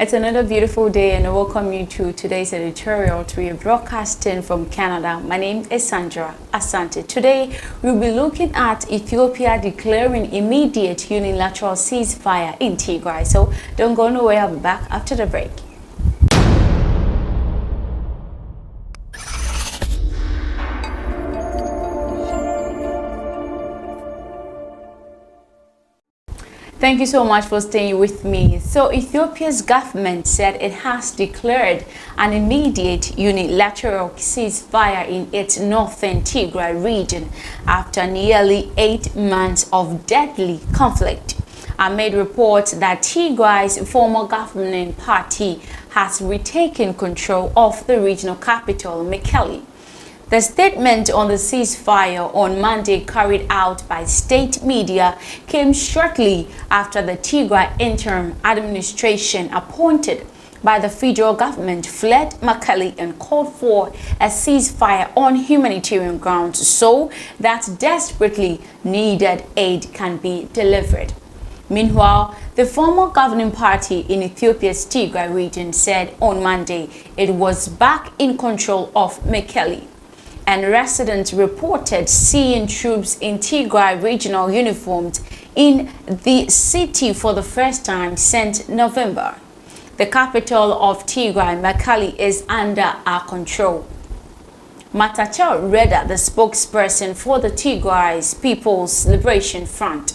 It's another beautiful day and I welcome you to today's editorial. We are broadcasting from Canada. My name is Sandra Asante. Today we'll be looking at Ethiopia declaring immediate unilateral ceasefire in Tigray. So don't go nowhere, I'll be back after the break. Thank you so much for staying with me. So Ethiopia's government said it has declared an immediate unilateral ceasefire in its northern Tigray region after nearly 8 months of deadly conflict. Amid reports that Tigray's former governing party has retaken control of the regional capital, Mekelle. The statement on the ceasefire on Monday carried out by state media came shortly after the Tigray interim administration appointed by the federal government fled Mekelle and called for a ceasefire on humanitarian grounds so that desperately needed aid can be delivered. Meanwhile, the former governing party in Ethiopia's Tigray region said on Monday it was back in control of Mekelle. And residents reported seeing troops in Tigray regional uniforms in the city for the first time since November. The capital of Tigray, Mekelle, is under our control. Matacha Reda, the spokesperson for the Tigray's People's Liberation Front,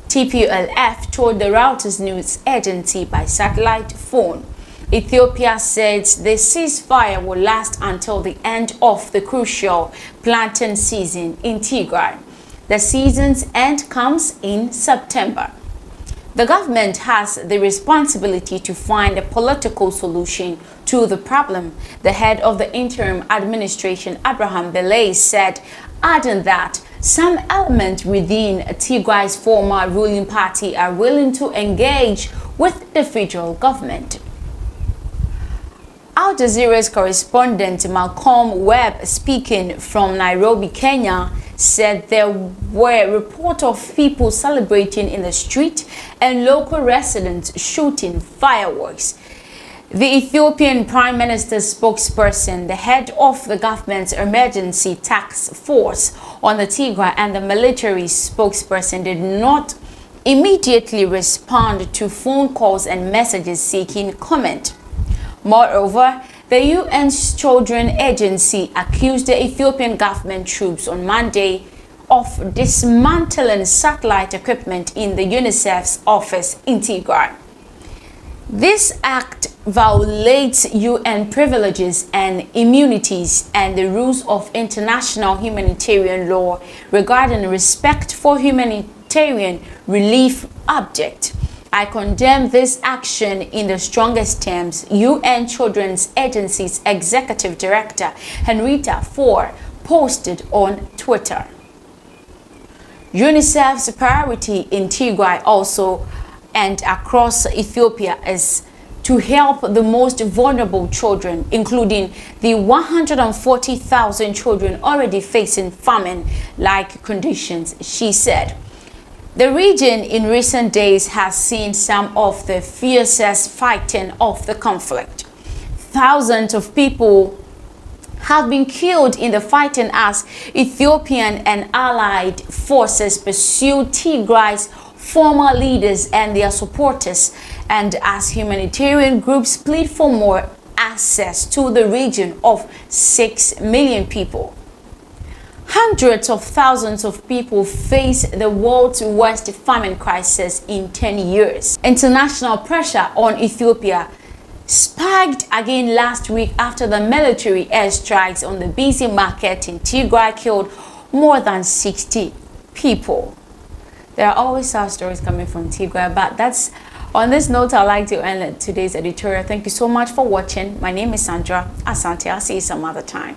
TPLF, told the Reuters news agency by satellite phone. Ethiopia says the ceasefire will last until the end of the crucial planting season in Tigray. The season's end comes in September. The government has the responsibility to find a political solution to the problem, the head of the interim administration, Abraham Belay, said, adding that some elements within Tigray's former ruling party are willing to engage with the federal government. Al Jazeera's correspondent Malcolm Webb, speaking from Nairobi, Kenya, said there were reports of people celebrating in the street and local residents shooting fireworks. The Ethiopian Prime Minister's spokesperson, the head of the government's emergency task force on the Tigray, and the military spokesperson did not immediately respond to phone calls and messages seeking comment. Moreover, the UN's Children Agency accused the Ethiopian government troops on Monday of dismantling satellite equipment in the UNICEF's office in Tigray. This act violates UN privileges and immunities and the rules of international humanitarian law regarding respect for humanitarian relief objects. I condemn this action in the strongest terms, UN Children's Agency's Executive Director Henrietta Fore posted on Twitter. UNICEF's priority in Tigray also and across Ethiopia is to help the most vulnerable children, including the 140,000 children already facing famine-like conditions, she said. The region in recent days has seen some of the fiercest fighting of the conflict. Thousands of people have been killed in the fighting as Ethiopian and allied forces pursue Tigray's former leaders and their supporters, and as humanitarian groups plead for more access to the region of 6 million people. Hundreds of thousands of people face the world's worst famine crisis in 10 years. International pressure on Ethiopia spiked again last week after the military airstrikes on the busy market in Tigray killed more than 60 people. There are always sad stories coming from Tigray, but that's on this note I'd like to end today's editorial. Thank you so much for watching. My name is Sandra Asante. I'll see you some other time.